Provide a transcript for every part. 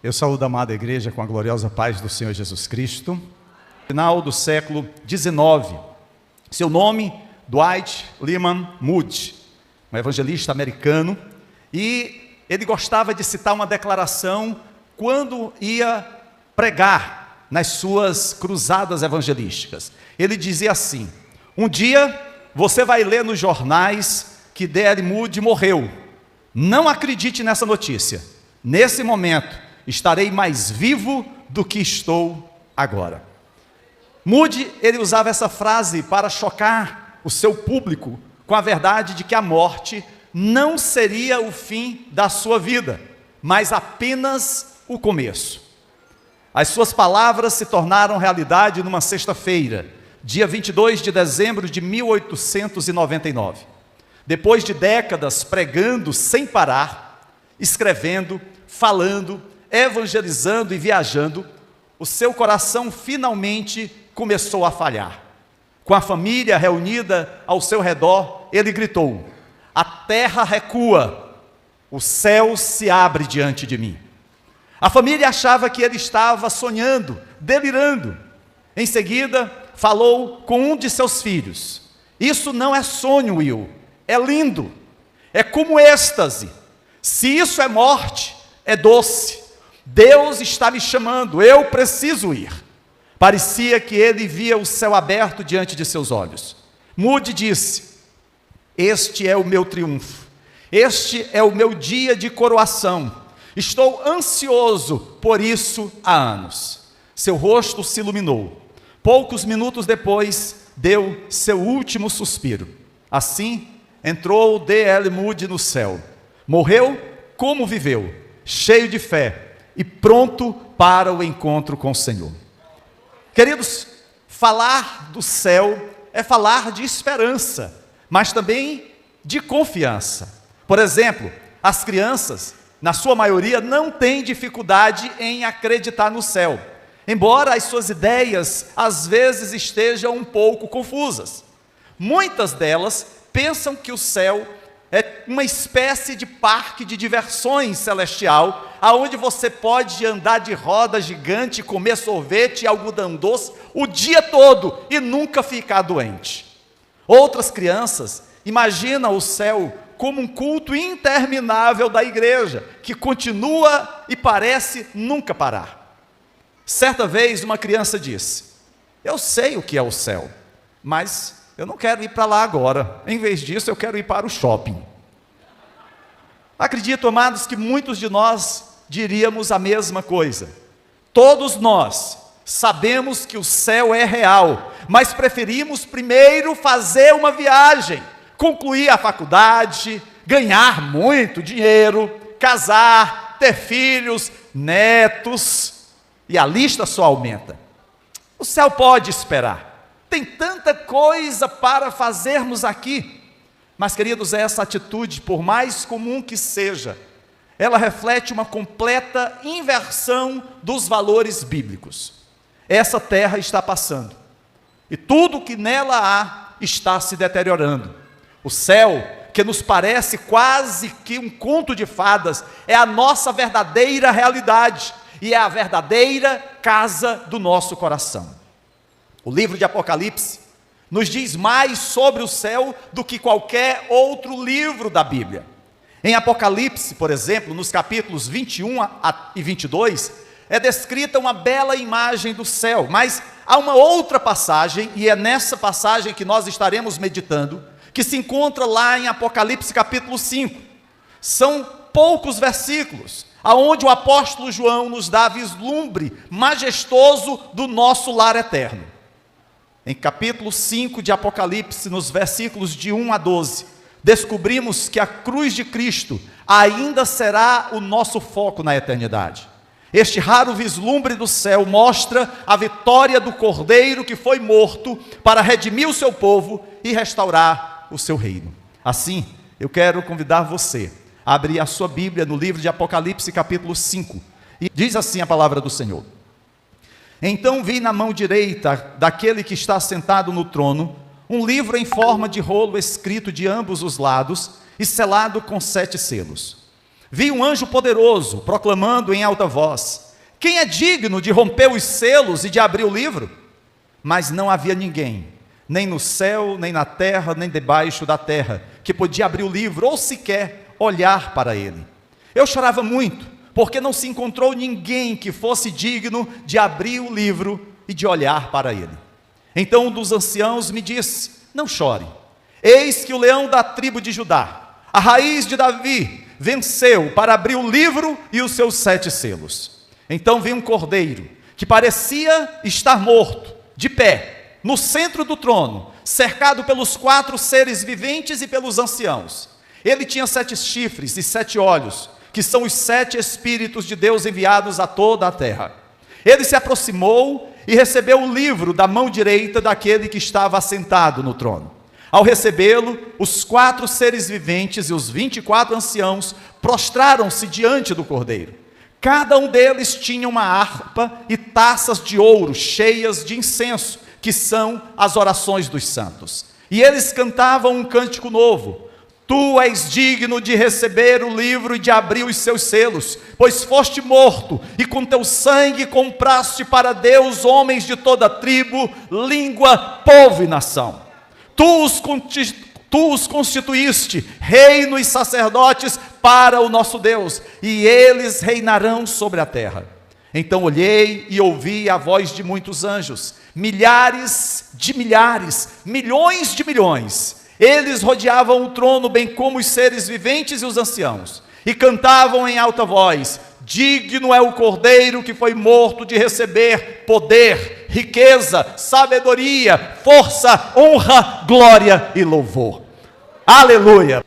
Eu saúdo a amada igreja com a gloriosa paz do Senhor Jesus Cristo. Final do século XIX. Seu nome, Dwight Lyman Moody, um evangelista americano, e ele gostava de citar uma declaração quando ia pregar nas suas cruzadas evangelísticas. Ele dizia assim: um dia você vai ler nos jornais que D.L. Moody morreu. Não acredite nessa notícia. Nesse momento, estarei mais vivo do que estou agora. Moody, ele usava essa frase para chocar o seu público com a verdade de que a morte não seria o fim da sua vida, mas apenas o começo. As suas palavras se tornaram realidade numa sexta-feira, dia 22 de dezembro de 1899. Depois de décadas pregando sem parar, escrevendo, falando, evangelizando e viajando, o seu coração finalmente começou a falhar. Com a família reunida ao seu redor, ele gritou: a terra recua, o céu se abre diante de mim. A família achava que ele estava sonhando, delirando. Em seguida, falou com um de seus filhos: isso não é sonho, Will, é lindo, é como êxtase. Se isso é morte, é doce. Deus está me chamando, eu preciso ir. Parecia que ele via o céu aberto diante de seus olhos. Moody disse: este é o meu triunfo, este é o meu dia de coroação. Estou ansioso por isso há anos. Seu rosto se iluminou. Poucos minutos depois, deu seu último suspiro. Assim, entrou D.L. Moody no céu. Morreu como viveu, cheio de fé e pronto para o encontro com o Senhor. Queridos, falar do céu é falar de esperança, mas também de confiança. Por exemplo, as crianças, na sua maioria, não têm dificuldade em acreditar no céu, embora as suas ideias às vezes estejam um pouco confusas. Muitas delas pensam que o céu é uma espécie de parque de diversões celestial, aonde você pode andar de roda gigante, comer sorvete e algodão doce o dia todo e nunca ficar doente. Outras crianças imaginam o céu como um culto interminável da igreja, que continua e parece nunca parar. Certa vez uma criança disse: eu sei o que é o céu, mas eu não quero ir para lá agora. Em vez disso, eu quero ir para o shopping. Acredito, amados, que muitos de nós diríamos a mesma coisa. Todos nós sabemos que o céu é real, mas preferimos primeiro fazer uma viagem, concluir a faculdade, ganhar muito dinheiro, casar, ter filhos, netos, e a lista só aumenta. O céu pode esperar. Tem tanta coisa para fazermos aqui. Mas, queridos, essa atitude, por mais comum que seja, ela reflete uma completa inversão dos valores bíblicos. Essa terra está passando, e tudo que nela há está se deteriorando. O céu, que nos parece quase que um conto de fadas, é a nossa verdadeira realidade, e é a verdadeira casa do nosso coração. O livro de Apocalipse nos diz mais sobre o céu do que qualquer outro livro da Bíblia. Em Apocalipse, por exemplo, nos capítulos 21 e 22, é descrita uma bela imagem do céu, mas há uma outra passagem, e é nessa passagem que nós estaremos meditando, que se encontra lá em Apocalipse capítulo 5. São poucos versículos, aonde o apóstolo João nos dá vislumbre majestoso do nosso lar eterno. Em capítulo 5 de Apocalipse, nos versículos de 1 a 12, descobrimos que a cruz de Cristo ainda será o nosso foco na eternidade. Este raro vislumbre do céu mostra a vitória do Cordeiro que foi morto para redimir o seu povo e restaurar o seu reino. Assim, eu quero convidar você a abrir a sua Bíblia no livro de Apocalipse capítulo 5, e diz assim a palavra do Senhor: então vi na mão direita daquele que está sentado no trono um livro em forma de rolo escrito de ambos os lados e selado com 7 selos. Vi um anjo poderoso proclamando em alta voz: quem é digno de romper os selos e de abrir o livro? Mas não havia ninguém, nem no céu, nem na terra, nem debaixo da terra, que podia abrir o livro ou sequer olhar para ele. Eu chorava muito, porque não se encontrou ninguém que fosse digno de abrir o livro e de olhar para ele. Então um dos anciãos me disse: não chore, eis que o leão da tribo de Judá, a raiz de Davi, venceu para abrir o livro e os seus 7 selos. Então vi um cordeiro, que parecia estar morto, de pé, no centro do trono, cercado pelos 4 seres viventes e pelos anciãos. Ele tinha 7 chifres e 7 olhos, que são os 7 Espíritos de Deus enviados a toda a terra. Ele se aproximou e recebeu o livro da mão direita daquele que estava assentado no trono. Ao recebê-lo, os 4 seres viventes e os 24 anciãos prostraram-se diante do cordeiro. Cada um deles tinha uma harpa e taças de ouro cheias de incenso, que são as orações dos santos. E eles cantavam um cântico novo: tu és digno de receber o livro e de abrir os seus selos, pois foste morto, e com teu sangue compraste para Deus homens de toda tribo, língua, povo e nação. Tu os constituíste reino e sacerdotes para o nosso Deus, e eles reinarão sobre a terra. Então olhei e ouvi a voz de muitos anjos, milhares de milhares, milhões de milhões. Eles rodeavam o trono, bem como os seres viventes e os anciãos, e cantavam em alta voz: digno é o cordeiro que foi morto de receber poder, riqueza, sabedoria, força, honra, glória e louvor. Aleluia!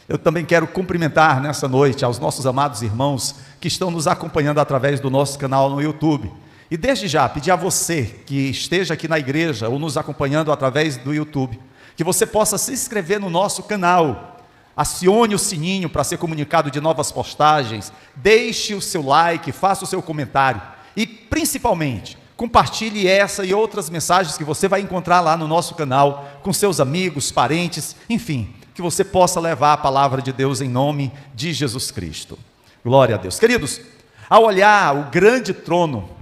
Eu também quero cumprimentar nessa noite aos nossos amados irmãos que estão nos acompanhando através do nosso canal no YouTube. E desde já, pedir a você que esteja aqui na igreja ou nos acompanhando através do YouTube, que você possa se inscrever no nosso canal, acione o sininho para ser comunicado de novas postagens, deixe o seu like, faça o seu comentário e, principalmente, compartilhe essa e outras mensagens que você vai encontrar lá no nosso canal, com seus amigos, parentes, enfim, que você possa levar a palavra de Deus em nome de Jesus Cristo. Glória a Deus. Queridos, ao olhar o grande trono,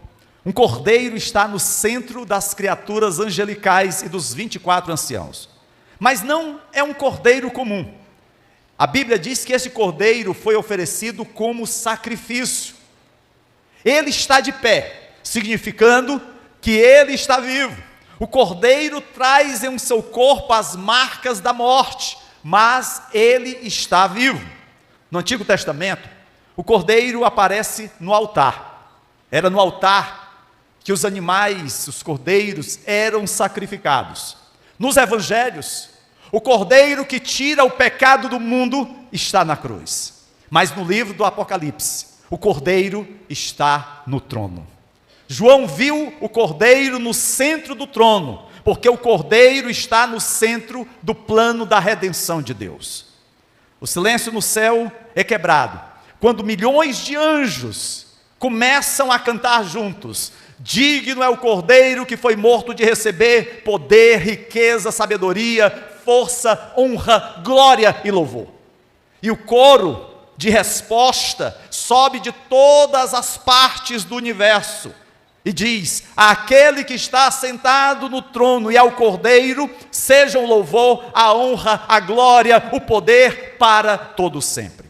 um cordeiro está no centro das criaturas angelicais e dos 24 anciãos. Mas não é um cordeiro comum. A Bíblia diz que esse cordeiro foi oferecido como sacrifício. Ele está de pé, significando que ele está vivo. O cordeiro traz em seu corpo as marcas da morte, mas ele está vivo. No Antigo Testamento, o cordeiro aparece no altar. Era no altar que os animais, os cordeiros, eram sacrificados. Nos evangelhos, o cordeiro que tira o pecado do mundo está na cruz. Mas no livro do Apocalipse, o cordeiro está no trono. João viu o cordeiro no centro do trono, porque o cordeiro está no centro do plano da redenção de Deus. O silêncio no céu é quebrado quando milhões de anjos começam a cantar juntos: digno é o cordeiro que foi morto de receber poder, riqueza, sabedoria, força, honra, glória e louvor. E o coro de resposta sobe de todas as partes do universo e diz: àquele que está sentado no trono e ao cordeiro sejam o louvor, a honra, a glória, o poder para todo sempre.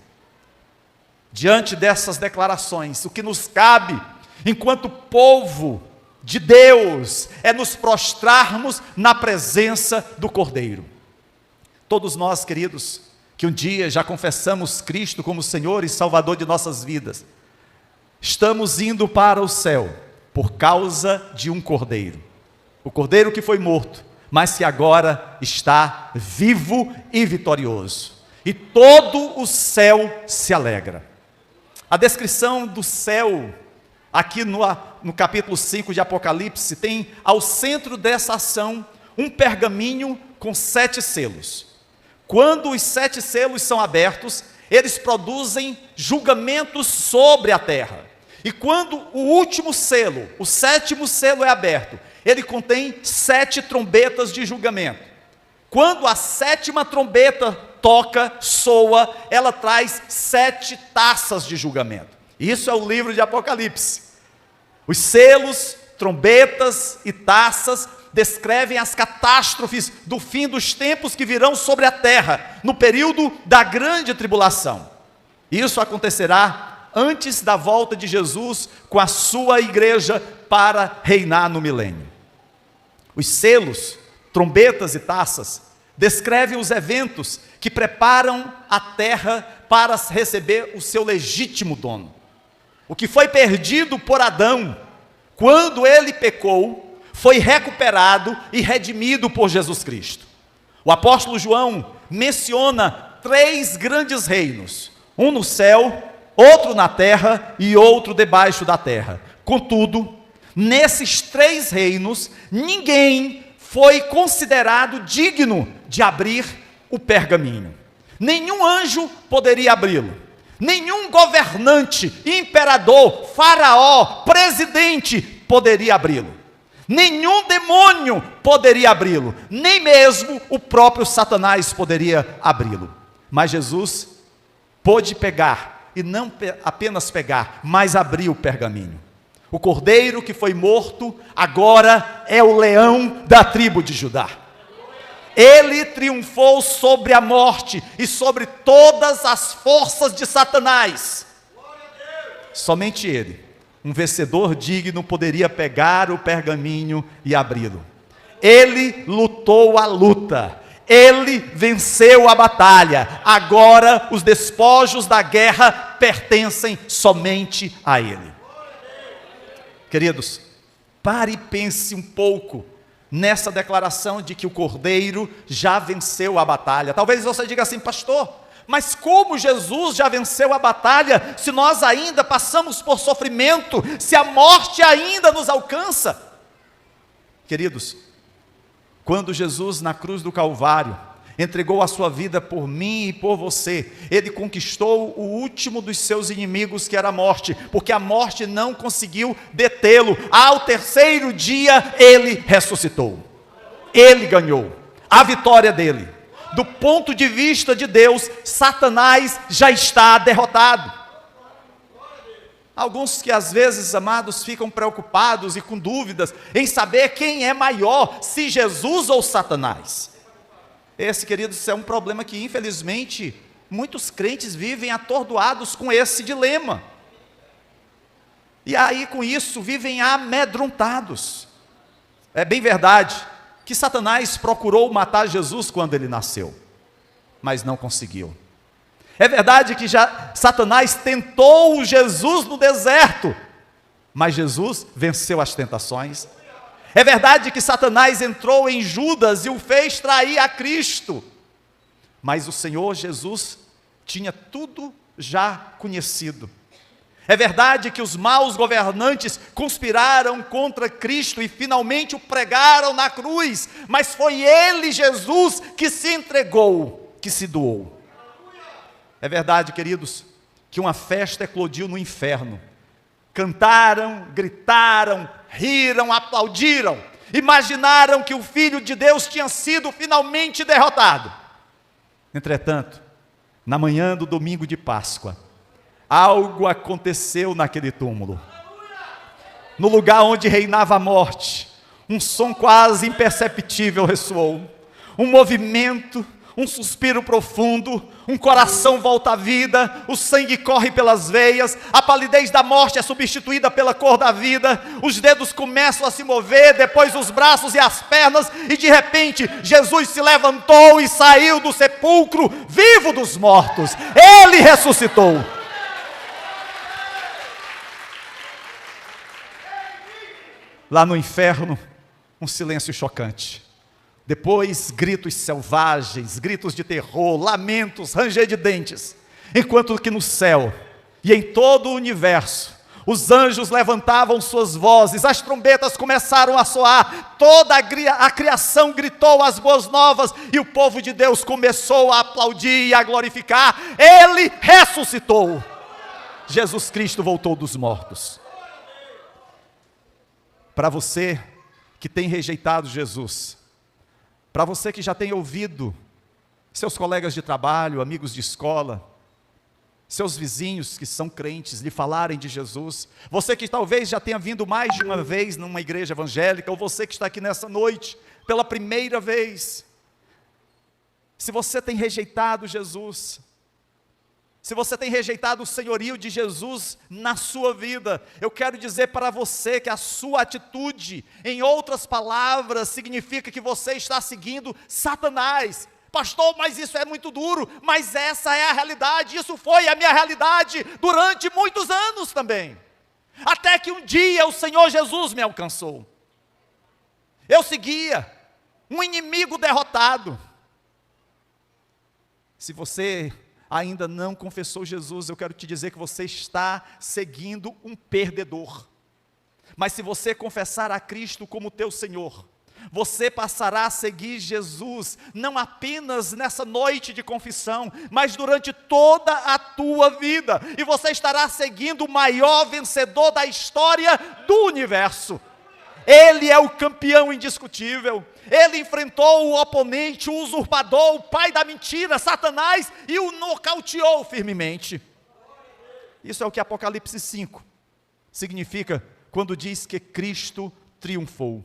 Diante dessas declarações, o que nos cabe enquanto povo de Deus é nos prostrarmos na presença do Cordeiro. Todos nós, queridos, que um dia já confessamos Cristo como Senhor e Salvador de nossas vidas, estamos indo para o céu por causa de um Cordeiro. O Cordeiro que foi morto, mas que agora está vivo e vitorioso. E todo o céu se alegra. A descrição do céu aqui no capítulo 5 de Apocalipse, tem ao centro dessa ação um pergaminho com 7 selos. Quando os 7 selos são abertos, eles produzem julgamentos sobre a terra. E quando o último selo, o 7º selo é aberto, ele contém 7 trombetas de julgamento. Quando a 7ª trombeta toca, soa, ela traz 7 taças de julgamento. Isso é o livro de Apocalipse. Os selos, trombetas e taças descrevem as catástrofes do fim dos tempos que virão sobre a terra, no período da grande tribulação. Isso acontecerá antes da volta de Jesus com a sua igreja para reinar no milênio. Os selos, trombetas e taças descrevem os eventos que preparam a terra para receber o seu legítimo dono. O que foi perdido por Adão, quando ele pecou, foi recuperado e redimido por Jesus Cristo. O apóstolo João menciona 3 grandes reinos, um no céu, outro na terra e outro debaixo da terra. Contudo, nesses 3 reinos, ninguém foi considerado digno de abrir o pergaminho. Nenhum anjo poderia abri-lo. Nenhum governante, imperador, faraó, presidente poderia abri-lo. Nenhum demônio poderia abri-lo. Nem mesmo o próprio Satanás poderia abri-lo. Mas Jesus pôde pegar, e não apenas pegar, mas abrir o pergaminho. O cordeiro que foi morto, agora é o leão da tribo de Judá. Ele triunfou sobre a morte e sobre todas as forças de Satanás. Somente ele, um vencedor digno, poderia pegar o pergaminho e abri-lo. Ele lutou a luta, ele venceu a batalha. Agora os despojos da guerra pertencem somente a ele. Queridos, pare e pense um pouco nessa declaração de que o Cordeiro já venceu a batalha. Talvez você diga assim: pastor, mas como Jesus já venceu a batalha, se nós ainda passamos por sofrimento, se a morte ainda nos alcança? Queridos, quando Jesus na cruz do Calvário entregou a sua vida por mim e por você, ele conquistou o último dos seus inimigos, que era a morte, porque a morte não conseguiu detê-lo. Ao 3º dia ele ressuscitou, ele ganhou a vitória dele. Do ponto de vista de Deus, Satanás já está derrotado. Alguns que às vezes, amados, ficam preocupados e com dúvidas em saber quem é maior, se Jesus ou Satanás. Esse, queridos, é um problema que infelizmente muitos crentes vivem atordoados com esse dilema. E aí com isso vivem amedrontados. É bem verdade que Satanás procurou matar Jesus quando ele nasceu, mas não conseguiu. É verdade que já Satanás tentou Jesus no deserto, mas Jesus venceu as tentações. É verdade que Satanás entrou em Judas e o fez trair a Cristo, mas o Senhor Jesus tinha tudo já conhecido. É verdade que os maus governantes conspiraram contra Cristo e finalmente o pregaram na cruz, mas foi ele, Jesus, que se entregou, que se doou. É verdade, queridos, que uma festa eclodiu no inferno. Cantaram, gritaram, riram, aplaudiram, imaginaram que o Filho de Deus tinha sido finalmente derrotado. Entretanto, na manhã do domingo de Páscoa, algo aconteceu naquele túmulo. No lugar onde reinava a morte, um som quase imperceptível ressoou. Um movimento, um suspiro profundo, um coração volta à vida, o sangue corre pelas veias, a palidez da morte é substituída pela cor da vida, os dedos começam a se mover, depois os braços e as pernas, e de repente Jesus se levantou e saiu do sepulcro, vivo dos mortos. Ele ressuscitou. Lá no inferno, um silêncio chocante. Depois, gritos selvagens, gritos de terror, lamentos, ranger de dentes. Enquanto que no céu e em todo o universo, os anjos levantavam suas vozes, as trombetas começaram a soar, toda a criação gritou as boas novas, e o povo de Deus começou a aplaudir e a glorificar. Ele ressuscitou. Jesus Cristo voltou dos mortos. Para você que tem rejeitado Jesus, para você que já tem ouvido seus colegas de trabalho, amigos de escola, seus vizinhos que são crentes lhe falarem de Jesus, você que talvez já tenha vindo mais de uma vez numa igreja evangélica, ou você que está aqui nessa noite pela primeira vez, se você tem rejeitado Jesus, se você tem rejeitado o senhorio de Jesus na sua vida, eu quero dizer para você que a sua atitude, em outras palavras, significa que você está seguindo Satanás. Pastor, mas isso é muito duro, mas essa é a realidade, isso foi a minha realidade durante muitos anos também, até que um dia o Senhor Jesus me alcançou. Eu seguia um inimigo derrotado. Se você ainda não confessou Jesus, eu quero te dizer que você está seguindo um perdedor. Mas se você confessar a Cristo como teu Senhor, você passará a seguir Jesus, não apenas nessa noite de confissão, mas durante toda a tua vida, e você estará seguindo o maior vencedor da história do universo. Ele é o campeão indiscutível, ele enfrentou o oponente, o usurpador, o pai da mentira, Satanás, e o nocauteou firmemente. Isso é o que Apocalipse 5 significa, quando diz que Cristo triunfou.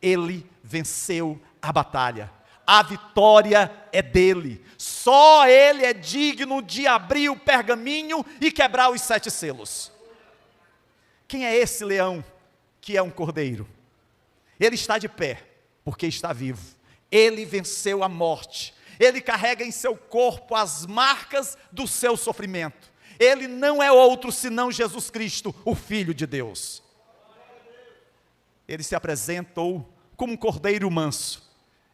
Ele venceu a batalha, a vitória é dele, só ele é digno de abrir o pergaminho e quebrar os 7 selos. Quem é esse leão que é um cordeiro? Ele está de pé, porque está vivo, ele venceu a morte, ele carrega em seu corpo as marcas do seu sofrimento, ele não é outro senão Jesus Cristo, o Filho de Deus. Ele se apresentou como um cordeiro manso.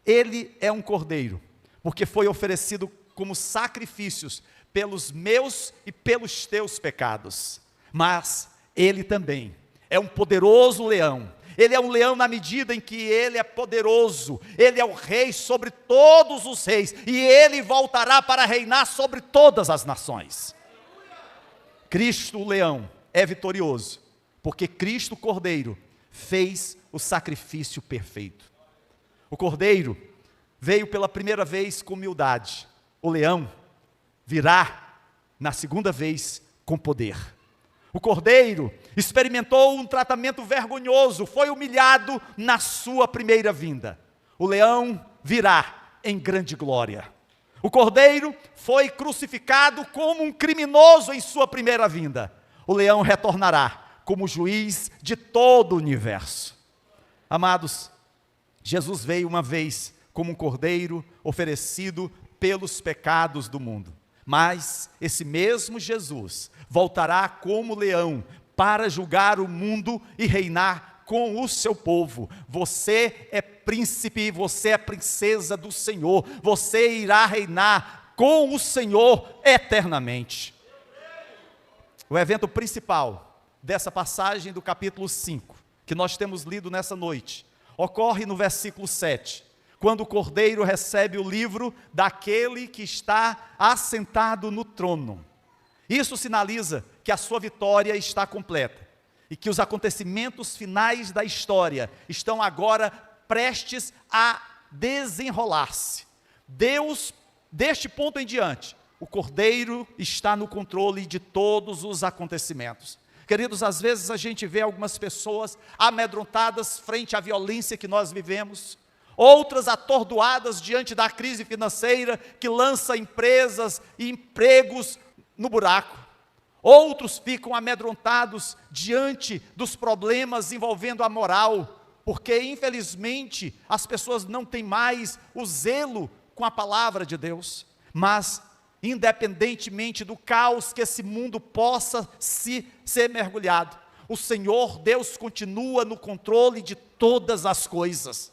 Ele é um cordeiro, porque foi oferecido como sacrifícios pelos meus e pelos teus pecados. Mas ele também é um poderoso leão. Ele é um leão na medida em que ele é poderoso. Ele é o rei sobre todos os reis, e ele voltará para reinar sobre todas as nações. Cristo, o leão, é vitorioso, porque Cristo, o cordeiro, fez o sacrifício perfeito. O cordeiro veio pela primeira vez com humildade. O leão virá na segunda vez com poder. O cordeiro experimentou um tratamento vergonhoso, foi humilhado na sua primeira vinda. O leão virá em grande glória. O cordeiro foi crucificado como um criminoso em sua primeira vinda. O leão retornará como juiz de todo o universo. Amados, Jesus veio uma vez como um cordeiro oferecido pelos pecados do mundo. Mas esse mesmo Jesus voltará como leão para julgar o mundo e reinar com o seu povo. Você é príncipe, você é princesa do Senhor. Você irá reinar com o Senhor eternamente. O evento principal dessa passagem do capítulo 5, que nós temos lido nessa noite, ocorre no versículo 7, quando o cordeiro recebe o livro daquele que está assentado no trono. Isso sinaliza que a sua vitória está completa, e que os acontecimentos finais da história estão agora prestes a desenrolar-se. Deus, deste ponto em diante, o cordeiro está no controle de todos os acontecimentos. Queridos, às vezes a gente vê algumas pessoas amedrontadas frente à violência que nós vivemos, outras atordoadas diante da crise financeira que lança empresas e empregos no buraco. Outros ficam amedrontados diante dos problemas envolvendo a moral, porque infelizmente as pessoas não têm mais o zelo com a palavra de Deus. Mas independentemente do caos que esse mundo possa ser mergulhado, o Senhor Deus continua no controle de todas as coisas.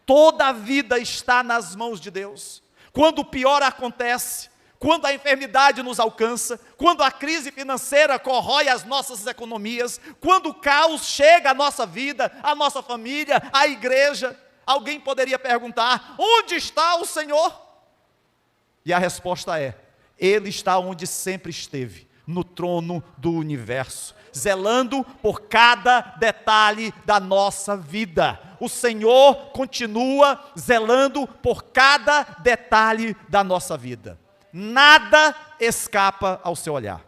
Toda a vida está nas mãos de Deus. Quando o pior acontece, quando a enfermidade nos alcança, quando a crise financeira corrói as nossas economias, quando o caos chega à nossa vida, à nossa família, à igreja, alguém poderia perguntar: onde está o Senhor? E a resposta é: Ele está onde sempre esteve, no trono do universo, zelando por cada detalhe da nossa vida. O Senhor continua zelando por cada detalhe da nossa vida. Nada escapa ao seu olhar.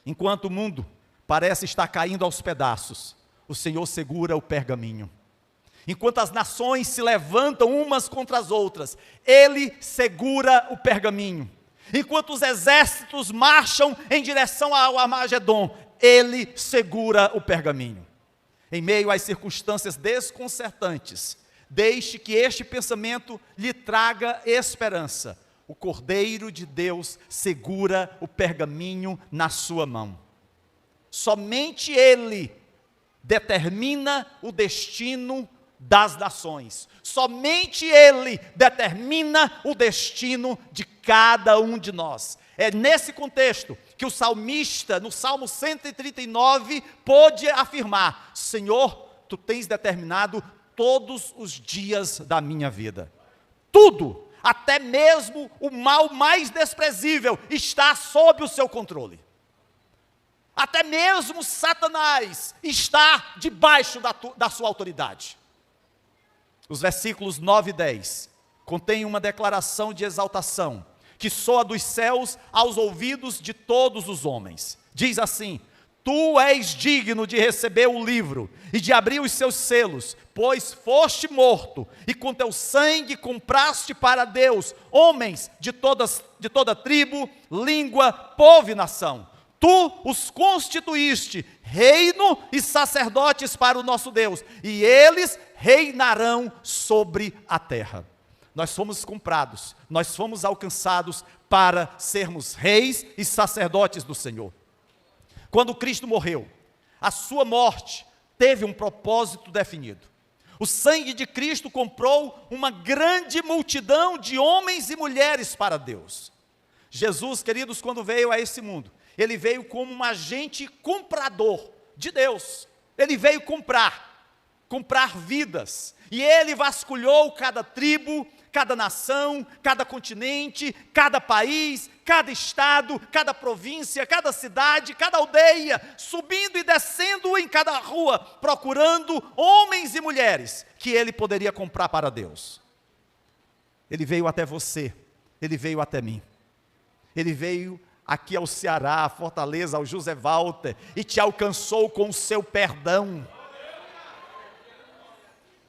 Enquanto o mundo parece estar caindo aos pedaços, o Senhor segura o pergaminho. Enquanto as nações se levantam umas contra as outras, Ele segura o pergaminho. Enquanto os exércitos marcham em direção ao Armagedon, Ele segura o pergaminho. Em meio às circunstâncias desconcertantes, deixe que este pensamento lhe traga esperança. O Cordeiro de Deus segura o pergaminho na sua mão. Somente Ele determina o destino das nações. Somente Ele determina o destino de cada um de nós. É nesse contexto que o salmista, no Salmo 139, pôde afirmar: Senhor, Tu tens determinado todos os dias da minha vida. Tudo, até mesmo o mal mais desprezível, está sob o seu controle. Até mesmo Satanás está debaixo da sua autoridade. Os versículos 9 e 10 contêm uma declaração de exaltação que soa dos céus aos ouvidos de todos os homens. Diz assim: Tu és digno de receber o livro e de abrir os seus selos, pois foste morto e com teu sangue compraste para Deus homens de toda tribo, língua, povo e nação. Tu os constituíste reino e sacerdotes para o nosso Deus, e eles reinarão sobre a terra. Nós fomos comprados, nós fomos alcançados para sermos reis e sacerdotes do Senhor. Quando Cristo morreu, a sua morte teve um propósito definido. O sangue de Cristo comprou uma grande multidão de homens e mulheres para Deus. Jesus, queridos, quando veio a esse mundo, Ele veio como um agente comprador de Deus. Ele veio comprar vidas. E Ele vasculhou cada tribo, cada nação, cada continente, cada país, cada estado, cada província, cada cidade, cada aldeia, subindo e descendo em cada rua, procurando homens e mulheres que Ele poderia comprar para Deus. Ele veio até você, Ele veio até mim. Ele veio aqui ao Ceará, à Fortaleza, ao José Walter, e te alcançou com o seu perdão.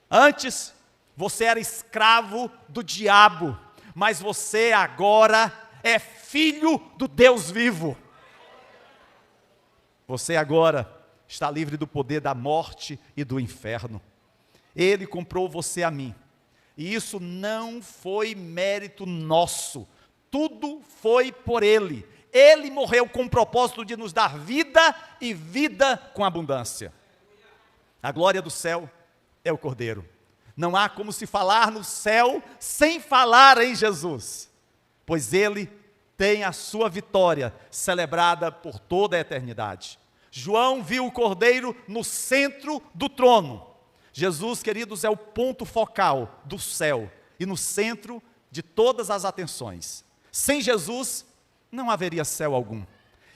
Antes, você era escravo do diabo, mas você agora é filho do Deus vivo. Você agora está livre do poder da morte e do inferno. Ele comprou você a mim, e isso não foi mérito nosso, tudo foi por Ele. Ele morreu com o propósito de nos dar vida e vida com abundância. A glória do céu é o Cordeiro. Não há como se falar no céu sem falar em Jesus, pois Ele tem a sua vitória celebrada por toda a eternidade. João viu o Cordeiro no centro do trono. Jesus, queridos, é o ponto focal do céu e no centro de todas as atenções. Sem Jesus, não haveria céu algum.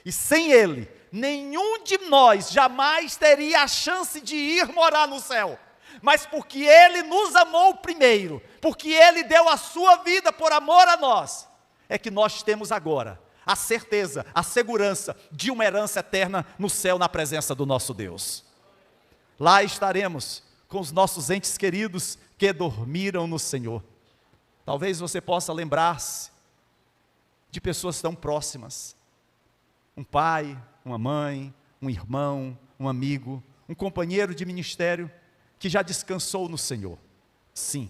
E sem Ele, nenhum de nós jamais teria a chance de ir morar no céu. Mas porque Ele nos amou primeiro, porque Ele deu a sua vida por amor a nós, é que nós temos agora a certeza, a segurança de uma herança eterna no céu, na presença do nosso Deus. Lá estaremos com os nossos entes queridos que dormiram no Senhor. Talvez você possa lembrar-se de pessoas tão próximas, um pai, uma mãe, um irmão, um amigo, um companheiro de ministério, que já descansou no Senhor. Sim,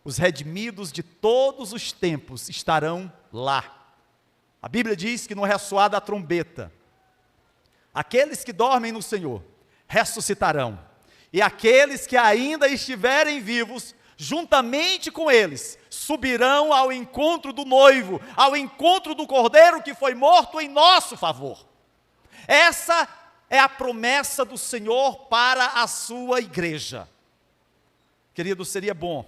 os redimidos de todos os tempos estarão lá. A Bíblia diz que no ressoar da trombeta, aqueles que dormem no Senhor ressuscitarão, e aqueles que ainda estiverem vivos, juntamente com eles, subirão ao encontro do noivo, ao encontro do Cordeiro que foi morto em nosso favor. Essa é a promessa do Senhor para a sua igreja. Querido, seria bom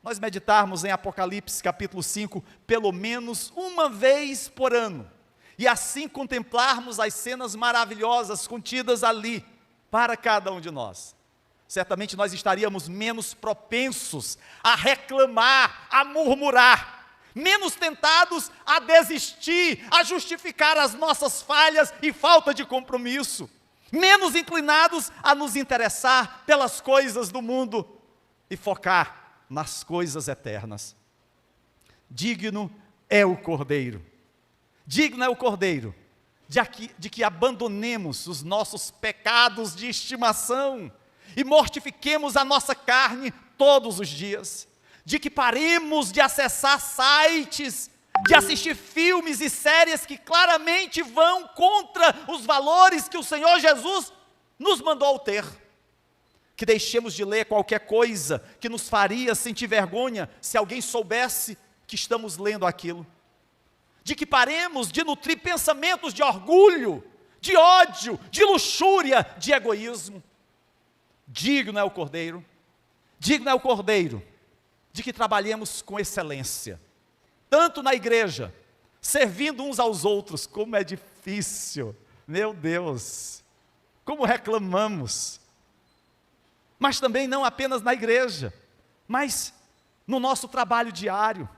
nós meditarmos em Apocalipse capítulo 5, pelo menos uma vez por ano, e assim contemplarmos as cenas maravilhosas contidas ali para cada um de nós, certamente nós estaríamos menos propensos a reclamar, a murmurar, menos tentados a desistir, a justificar as nossas falhas e falta de compromisso, menos inclinados a nos interessar pelas coisas do mundo e focar nas coisas eternas. Digno é o Cordeiro, digno é o Cordeiro de que abandonemos os nossos pecados de estimação e mortifiquemos a nossa carne todos os dias, de que paremos de acessar sites, de assistir filmes e séries que claramente vão contra os valores que o Senhor Jesus nos mandou ter, que deixemos de ler qualquer coisa que nos faria sentir vergonha se alguém soubesse que estamos lendo aquilo, de que paremos de nutrir pensamentos de orgulho, de ódio, de luxúria, de egoísmo. Digno é o Cordeiro, digno é o Cordeiro, de que trabalhemos com excelência, tanto na igreja, servindo uns aos outros. Como é difícil, meu Deus, como reclamamos, mas também não apenas na igreja, mas no nosso trabalho diário,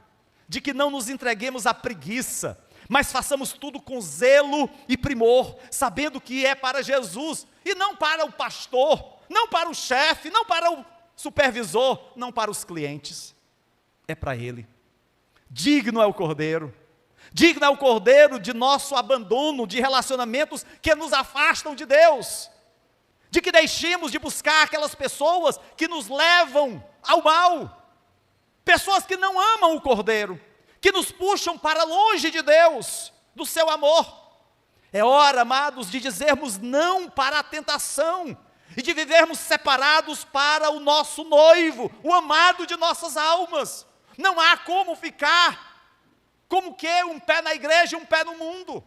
de que não nos entreguemos à preguiça, mas façamos tudo com zelo e primor, sabendo que é para Jesus, e não para o pastor, não para o chefe, não para o supervisor, não para os clientes, é para Ele. Digno é o Cordeiro, digno é o Cordeiro de nosso abandono de relacionamentos que nos afastam de Deus, de que deixemos de buscar aquelas pessoas que nos levam ao mal, pessoas que não amam o Cordeiro, que nos puxam para longe de Deus, do seu amor. É hora, amados, de dizermos não para a tentação, e de vivermos separados para o nosso noivo, o amado de nossas almas. Não há como ficar, como que um pé na igreja e um pé no mundo.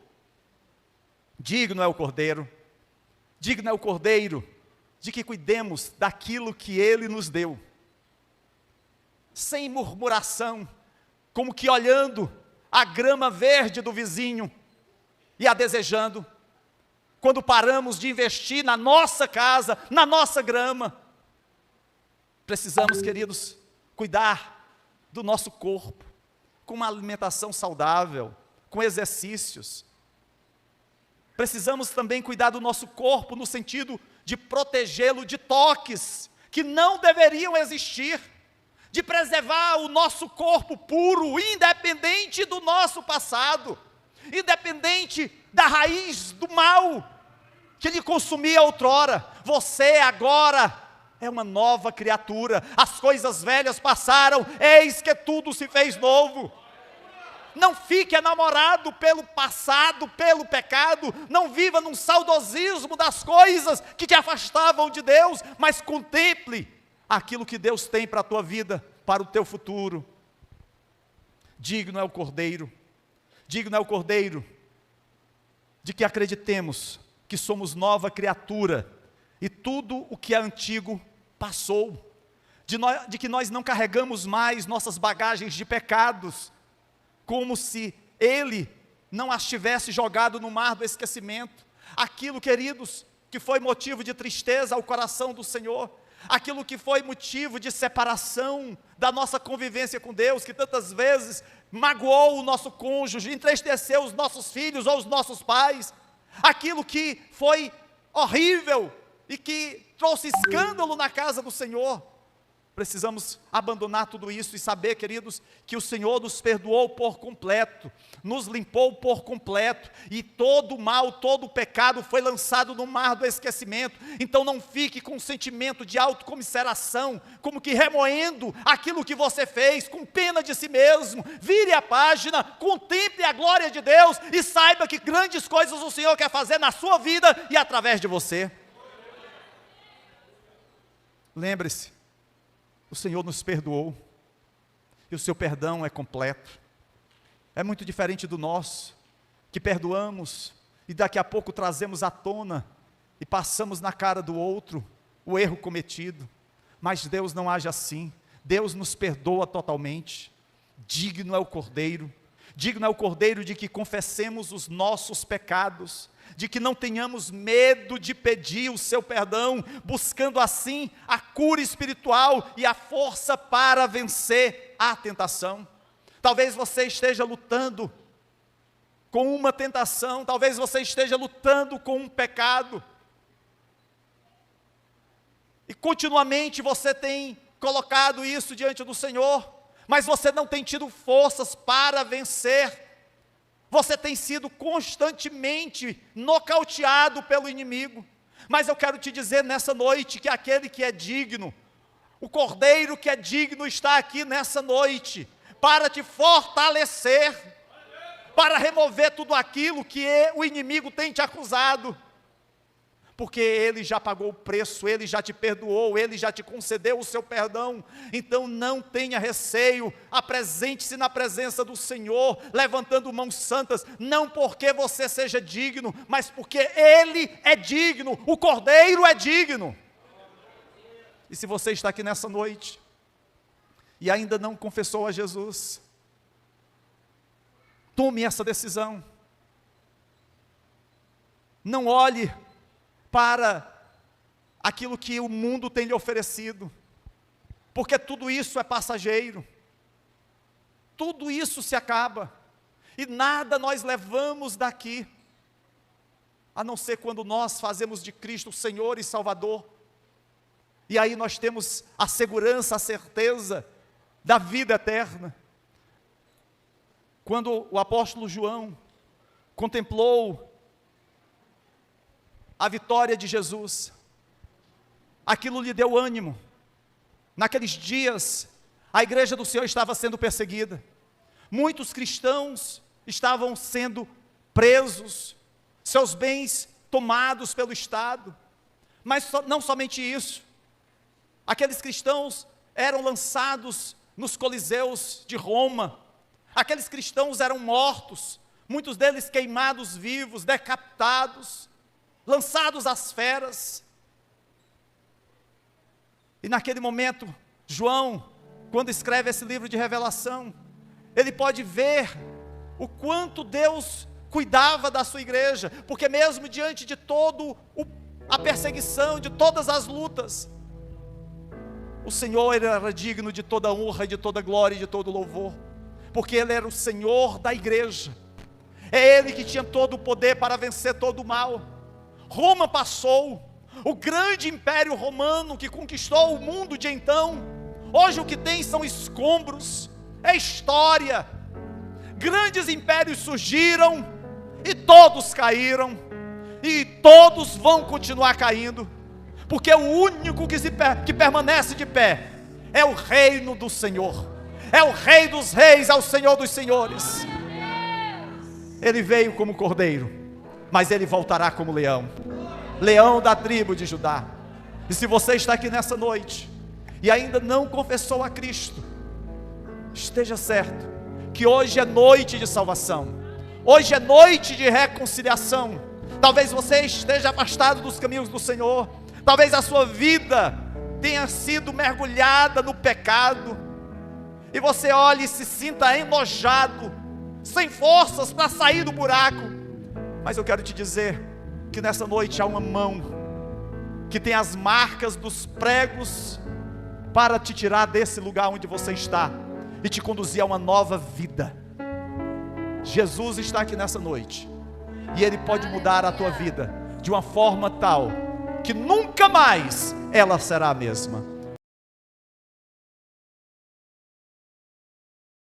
Digno é o Cordeiro, digno é o Cordeiro, de que cuidemos daquilo que Ele nos deu, sem murmuração, como que olhando a grama verde do vizinho e a desejando, quando paramos de investir na nossa casa, na nossa grama. Precisamos, queridos, cuidar do nosso corpo, com uma alimentação saudável, com exercícios. Precisamos também cuidar do nosso corpo, no sentido de protegê-lo de toques que não deveriam existir, de preservar o nosso corpo puro, independente do nosso passado, independente da raiz do mal que lhe consumia outrora. Você agora é uma nova criatura, as coisas velhas passaram, eis que tudo se fez novo. Não fique enamorado pelo passado, pelo pecado, não viva num saudosismo das coisas que te afastavam de Deus, mas contemple aquilo que Deus tem para a tua vida, para o teu futuro. Digno é o Cordeiro, digno é o Cordeiro, de que acreditemos que somos nova criatura, e tudo o que é antigo passou, de que nós não carregamos mais nossas bagagens de pecados, como se Ele não as tivesse jogado no mar do esquecimento. Aquilo, queridos, que foi motivo de tristeza ao coração do Senhor, aquilo que foi motivo de separação da nossa convivência com Deus, que tantas vezes magoou o nosso cônjuge, entristeceu os nossos filhos ou os nossos pais, aquilo que foi horrível e que trouxe escândalo na casa do Senhor. Precisamos abandonar tudo isso e saber, queridos, que o Senhor nos perdoou por completo, nos limpou por completo, e todo o mal, todo o pecado foi lançado no mar do esquecimento. Então não fique com um sentimento de autocomiseração, como que remoendo aquilo que você fez, com pena de si mesmo. Vire a página, contemple a glória de Deus e saiba que grandes coisas o Senhor quer fazer na sua vida e através de você. Lembre-se, o Senhor nos perdoou, e o seu perdão é completo. É muito diferente do nosso, que perdoamos, e daqui a pouco trazemos à tona, e passamos na cara do outro, o erro cometido. Mas Deus não age assim, Deus nos perdoa totalmente. Digno é o Cordeiro, Digno é o Cordeiro de que confessemos os nossos pecados, de que não tenhamos medo de pedir o seu perdão, buscando assim a cura espiritual e a força para vencer a tentação. Talvez você esteja lutando com uma tentação, talvez você esteja lutando com um pecado, e continuamente você tem colocado isso diante do Senhor, mas você não tem tido forças para vencer. Você tem sido constantemente nocauteado pelo inimigo. Mas eu quero te dizer nessa noite que aquele que é digno, o Cordeiro que é digno está aqui nessa noite para te fortalecer, para remover tudo aquilo que o inimigo tem te acusado. Porque Ele já pagou o preço, Ele já te perdoou, Ele já te concedeu o seu perdão. Então não tenha receio, apresente-se na presença do Senhor, levantando mãos santas, não porque você seja digno, mas porque Ele é digno, o Cordeiro é digno. E se você está aqui nessa noite, e ainda não confessou a Jesus, tome essa decisão. Não olhe para aquilo que o mundo tem lhe oferecido, porque tudo isso é passageiro, tudo isso se acaba, e nada nós levamos daqui, a não ser quando nós fazemos de Cristo Senhor e Salvador, e aí nós temos a segurança, a certeza da vida eterna. Quando o apóstolo João contemplou a vitória de Jesus, aquilo lhe deu ânimo. Naqueles dias, a igreja do Senhor estava sendo perseguida, muitos cristãos estavam sendo presos, seus bens tomados pelo Estado, mas não somente isso, aqueles cristãos eram lançados nos coliseus de Roma, aqueles cristãos eram mortos, muitos deles queimados vivos, decapitados, lançados às feras. E naquele momento, João, quando escreve esse livro de revelação, ele pode ver o quanto Deus cuidava da sua igreja, porque mesmo diante de toda a perseguição, de todas as lutas, o Senhor ele era digno de toda honra, de toda glória e de todo louvor, porque Ele era o Senhor da igreja, é Ele que tinha todo o poder para vencer todo o mal. Roma passou, o grande império romano que conquistou o mundo de então, hoje o que tem são escombros, é história. Grandes impérios surgiram, e todos caíram, e todos vão continuar caindo, porque o único que permanece de pé, é o reino do Senhor, é o Rei dos reis, é o Senhor dos senhores. Ele veio como cordeiro, mas Ele voltará como leão, leão da tribo de Judá. E se você está aqui nessa noite, e ainda não confessou a Cristo, esteja certo, que hoje é noite de salvação, hoje é noite de reconciliação. Talvez você esteja afastado dos caminhos do Senhor, talvez a sua vida tenha sido mergulhada no pecado, e você olhe e se sinta enojado, sem forças para sair do buraco. Mas eu quero te dizer que nessa noite há uma mão que tem as marcas dos pregos para te tirar desse lugar onde você está e te conduzir a uma nova vida. Jesus está aqui nessa noite e Ele pode mudar a tua vida de uma forma tal que nunca mais ela será a mesma.